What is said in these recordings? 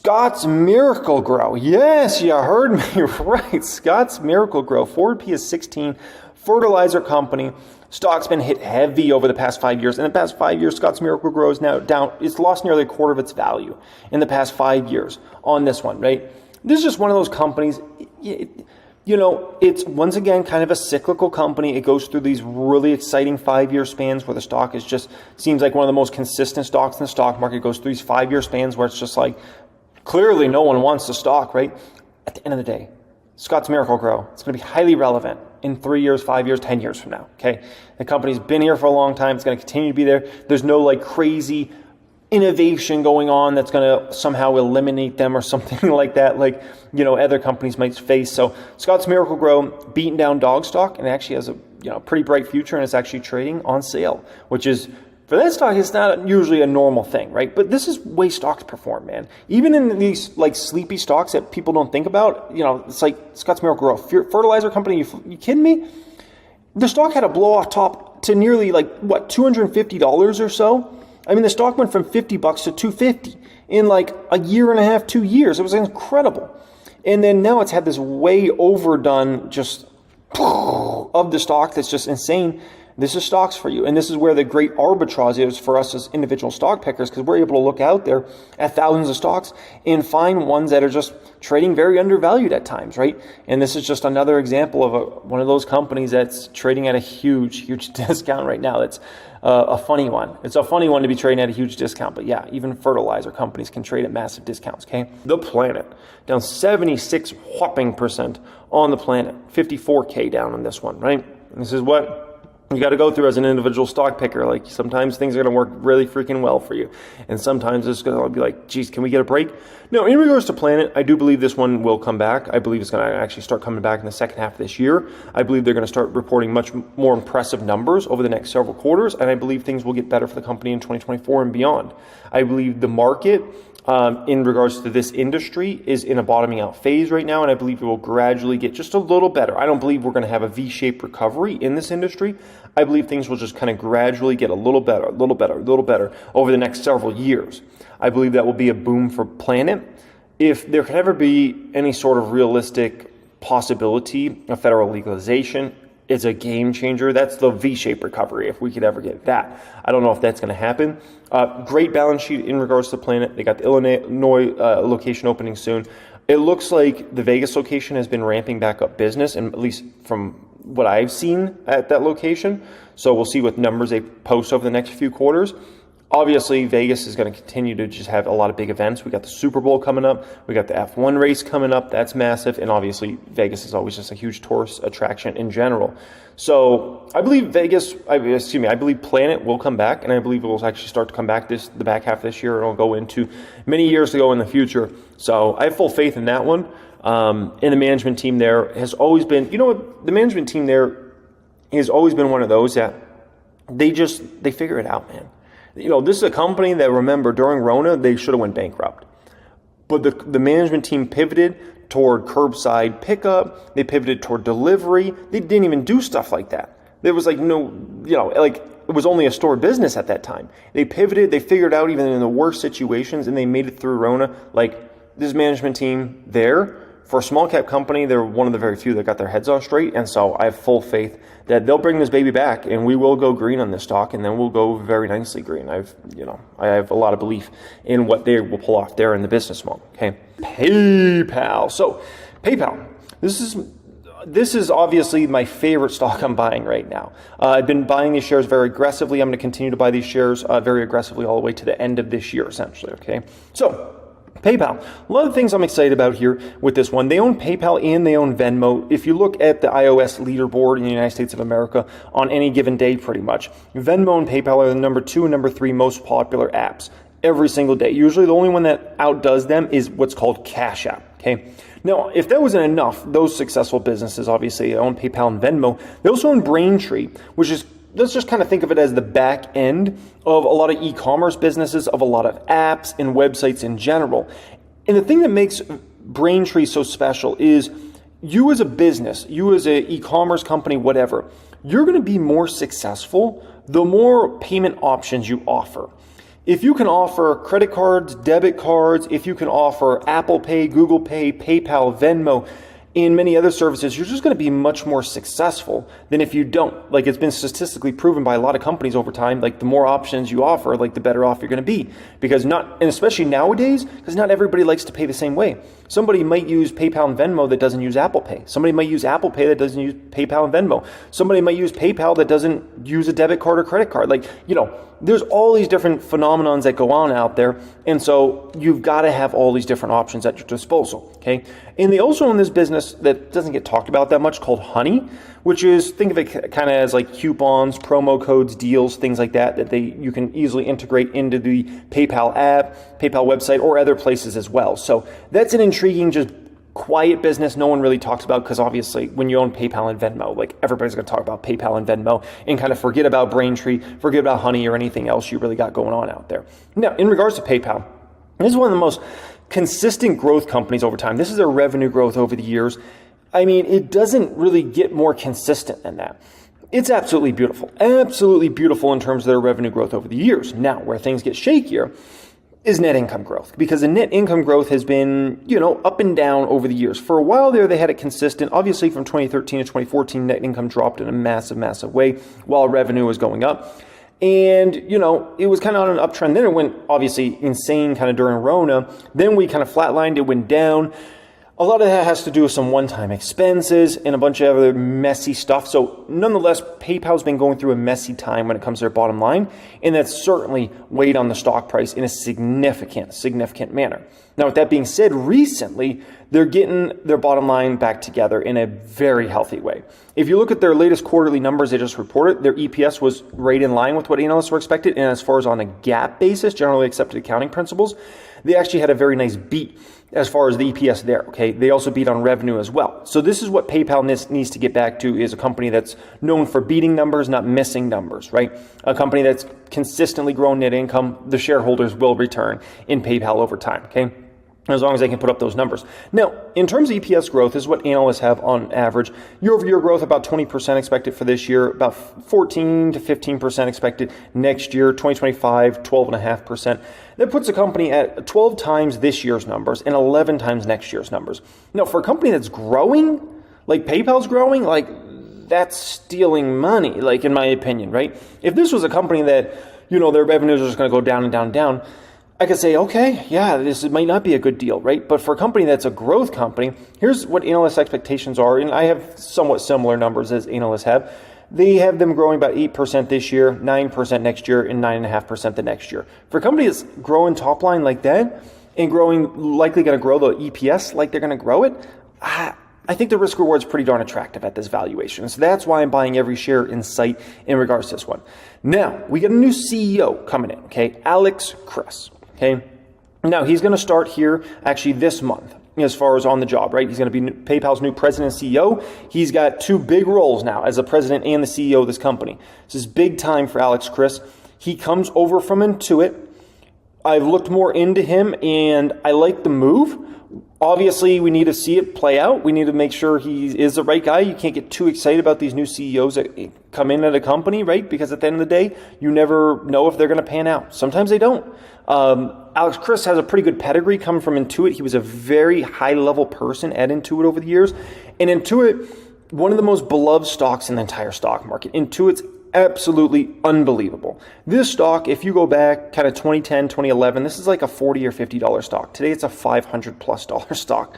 Scott's Miracle-Gro. Yes, you heard me right. Scott's Miracle-Gro. Forward P is 16. Fertilizer company. Stock's been hit heavy over the past 5 years. In the past 5 years, Scott's Miracle-Gro is now down. It's lost nearly a quarter of its value in the past 5 years on this one, right? This is just one of those companies, it's once again kind of a cyclical company. It goes through these really exciting 5-year spans where the stock is just, seems like one of the most consistent stocks in the stock market. It goes through these 5-year spans where it's just like, clearly no one wants the stock, right? At the end of the day, Scott's Miracle-Gro, it's going to be highly relevant in 3 years, 5 years, 10 years from now, okay? The company's been here for a long time. It's going to continue to be there. There's no like crazy innovation going on that's going to somehow eliminate them or something like that, like, other companies might face. So Scott's Miracle-Gro, beaten down dog stock, and actually has a pretty bright future, and it's actually trading on sale, which is, for that stock, it's not usually a normal thing, right? But this is the way stocks perform, man. Even in these like sleepy stocks that people don't think about, it's like Scott's Miracle-Gro, fertilizer company. You kidding me? The stock had a blow off top to nearly $250 or so. I mean, the stock went from $50 to $250 in like a year and a half, 2 years. It was incredible. And then now it's had this way overdone just of the stock that's just insane. This is stocks for you. And this is where the great arbitrage is for us as individual stock pickers, because we're able to look out there at thousands of stocks and find ones that are just trading very undervalued at times, right? And this is just another example of one of those companies that's trading at a huge, huge discount right now. That's a funny one. It's a funny one to be trading at a huge discount. But yeah, even fertilizer companies can trade at massive discounts, okay? The Planet, down 76 whopping percent on the Planet. 54K down on this one, right? And this is what you got to go through as an individual stock picker. Like, sometimes things are going to work really freaking well for you, and sometimes it's going to be like, geez, can we get a break? No, in regards to Planet, I do believe this one will come back. I believe it's going to actually start coming back in the second half of this year. I believe they're going to start reporting much more impressive numbers over the next several quarters, and I believe things will get better for the company in 2024 and beyond. I believe the market in regards to this industry is in a bottoming out phase right now, and I believe it will gradually get just a little better. I don't believe we're going to have a V-shaped recovery in this industry. I believe things will just kind of gradually get a little better over the next several years. I believe that will be a boom for Planet. If there can ever be any sort of realistic possibility of federal legalization, it's a game changer. That's the V-shaped recovery, if we could ever get that. I don't know if that's going to happen. Great balance sheet in regards to Planet. They got the Illinois location opening soon. It looks like the Vegas location has been ramping back up business, and at least from what I've seen at that location. So we'll see what numbers they post over the next few quarters. Obviously, Vegas is going to continue to just have a lot of big events. We got the Super Bowl coming up. We got the F1 race coming up. That's massive. And obviously, Vegas is always just a huge tourist attraction in general. So I believe I believe Planet will come back, and I believe it will actually start to come back the back half of this year, and it'll go into many years to go in the future. So I have full faith in that one. And the management team there has always been, the management team there has always been one of those that they figure it out, man. This is a company that, remember, during Rona, they should have went bankrupt. But the management team pivoted toward curbside pickup. They pivoted toward delivery. They didn't even do stuff like that. There was it was only a store business at that time. They pivoted. They figured out even in the worst situations, and they made it through Rona. Like, this management team there, for a small cap company, they're one of the very few that got their heads on straight. And so I have full faith that they'll bring this baby back, and we will go green on this stock, and then we'll go very nicely green. I have a lot of belief in what they will pull off there in the business model. Okay, PayPal. So PayPal, this is obviously my favorite stock I'm buying right now. I've been buying these shares very aggressively. I'm going to continue to buy these shares very aggressively all the way to the end of this year, essentially. Okay, so PayPal. A lot of things I'm excited about here with this one. They own PayPal and they own Venmo. If you look at the iOS leaderboard in the United States of America on any given day, pretty much, Venmo and PayPal are the number 2 and number 3 most popular apps every single day. Usually the only one that outdoes them is what's called Cash App. Okay. Now, if that wasn't enough, those successful businesses obviously own PayPal and Venmo. They also own Braintree, which is, let's just kind of think of it as the back end of a lot of e-commerce businesses, of a lot of apps and websites in general. And the thing that makes Braintree so special is you as a business, you as an e-commerce company, whatever, you're going to be more successful the more payment options you offer. If you can offer credit cards, debit cards, if you can offer Apple Pay, Google Pay, PayPal, Venmo, and many other services, you're just going to be much more successful than if you don't. Like, it's been statistically proven by a lot of companies over time, like the more options you offer, like the better off you're going to be. Because and especially nowadays, because not everybody likes to pay the same way. Somebody might use PayPal and Venmo that doesn't use Apple Pay. Somebody might use Apple Pay that doesn't use PayPal and Venmo. Somebody might use PayPal that doesn't use a debit card or credit card. Like, there's all these different phenomenons that go on out there. And so you've got to have all these different options at your disposal, okay? And they also own this business that doesn't get talked about that much called Honey, which is, think of it kind of as like coupons, promo codes, deals, things like that you can easily integrate into the PayPal app, PayPal website, or other places as well. So that's an intriguing, just quiet business no one really talks about, because obviously when you own PayPal and Venmo, like everybody's going to talk about PayPal and Venmo and kind of forget about Braintree, forget about Honey or anything else you really got going on out there. Now, in regards to PayPal, this is one of the most consistent growth companies over time. This is their revenue growth over the years. I mean, it doesn't really get more consistent than that. It's absolutely beautiful in terms of their revenue growth over the years. Now, where things get shakier is net income growth, because the net income growth has been, up and down over the years. For a while there, they had it consistent. Obviously, from 2013 to 2014, net income dropped in a massive, massive way while revenue was going up. And, it was kind of on an uptrend. Then it went, obviously, insane kind of during Rona. Then we kind of flatlined. It went down. A lot of that has to do with some one-time expenses and a bunch of other messy stuff. So nonetheless, PayPal's been going through a messy time when it comes to their bottom line, and that's certainly weighed on the stock price in a significant manner. Now, with that being said, recently, they're getting their bottom line back together in a very healthy way. If you look at their latest quarterly numbers they just reported, their EPS was right in line with what analysts were expected, and as far as on a GAAP basis, generally accepted accounting principles, they actually had a very nice beat as far as the EPS there, okay? They also beat on revenue as well. So this is what PayPal needs to get back to, is a company that's known for beating numbers, not missing numbers, right? A company that's consistently grown net income, the shareholders will return in PayPal over time, okay? As long as they can put up those numbers. Now, in terms of EPS growth, this is what analysts have on average. Year-over-year growth, about 20% expected for this year, about 14 to 15% expected next year, 2025, 12.5%. That puts the company at 12 times this year's numbers and 11 times next year's numbers. Now, for a company that's growing, like PayPal's growing, like that's stealing money, like in my opinion, right? If this was a company that, their revenues are just going to go down and down and down, I could say, okay, yeah, this might not be a good deal, right? But for a company that's a growth company, here's what analyst expectations are, and I have somewhat similar numbers as analysts have. They have them growing about 8% this year, 9% next year, and 9.5% the next year. For a company that's growing top line like that, and likely going to grow the EPS like they're going to grow it, I think the risk reward is pretty darn attractive at this valuation. So that's why I'm buying every share in sight in regards to this one. Now, we got a new CEO coming in, okay? Alex Chriss. Okay. Now, he's going to start here actually this month as far as on the job, right? He's going to be PayPal's new president and CEO. He's got two big roles now as the president and the CEO of this company. This is big time for Alex Chriss. He comes over from Intuit. I've looked more into him and I like the move. Obviously, we need to see it play out. We need to make sure he is the right guy. You can't get too excited about these new CEOs that come in at a company, right? Because at the end of the day, you never know if they're going to pan out. Sometimes they don't. Alex Chriss has a pretty good pedigree coming from Intuit. He was a very high-level person at Intuit over the years. And Intuit, one of the most beloved stocks in the entire stock market. Intuit's absolutely unbelievable. This stock, if you go back kind of 2010, 2011, this is like a $40 or $50 stock. Today, it's a $500 plus stock.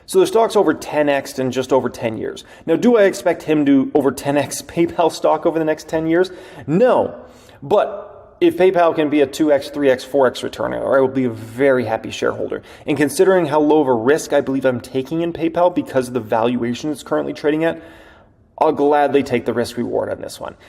So the stock's over 10x in just over 10 years. Now, do I expect him to over 10x PayPal stock over the next 10 years? No. But if PayPal can be a 2x, 3x, 4x returner, I will be a very happy shareholder. And considering how low of a risk I believe I'm taking in PayPal because of the valuation it's currently trading at, I'll gladly take the risk reward on this one.